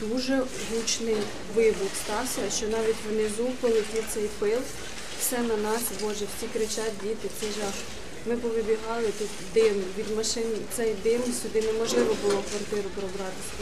дуже гучний вибух стався, що навіть внизу полетів цей пил, все на нас, Боже, всі кричать, діти, це жах. Ми повибігали, тут дим від машин, цей дим, сюди неможливо було в квартиру пробратися.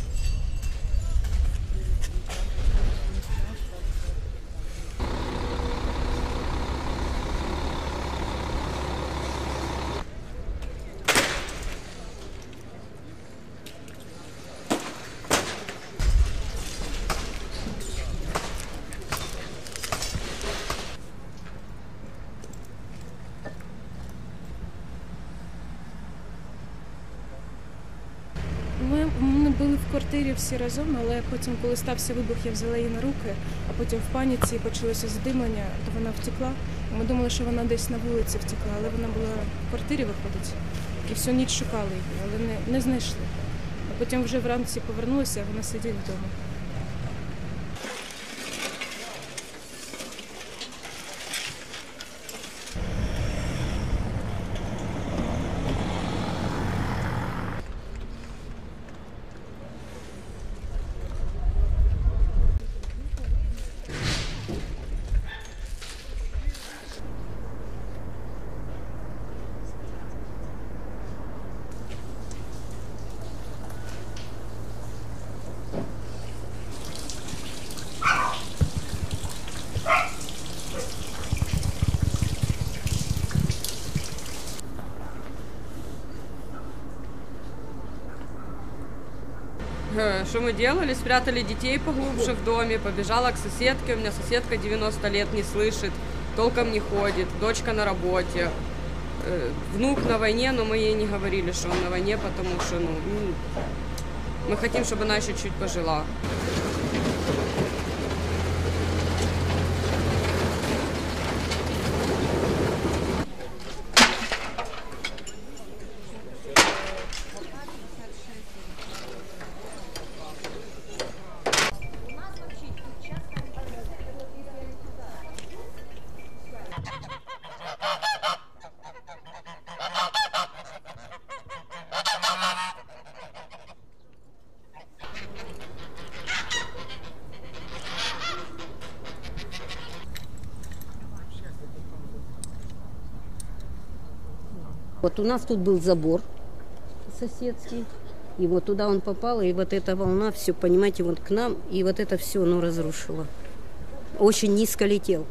Ми були в квартирі всі разом, але потім, коли стався вибух, я взяла її на руки, а потім в паніці почалося задимання, то вона втекла. Ми думали, що вона десь на вулиці втекла, але вона була в квартирі, виходить. І всю ніч шукали її, але не знайшли. А потім вже вранці повернулися, а вона сидить вдома. Что мы делали? Спрятали детей поглубже в доме, побежала к соседке. У меня соседка 90 лет не слышит, толком не ходит, дочка на работе. Внук на войне, но мы ей не говорили, что он на войне, потому что мы хотим, чтобы она еще чуть пожила. Вот у нас тут был забор соседский, и вот туда он попал, и вот эта волна, все, понимаете, вот к нам, и вот это все, ну, разрушило. Очень низко летел.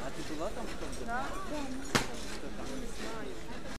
А ты была там, что ли? Да.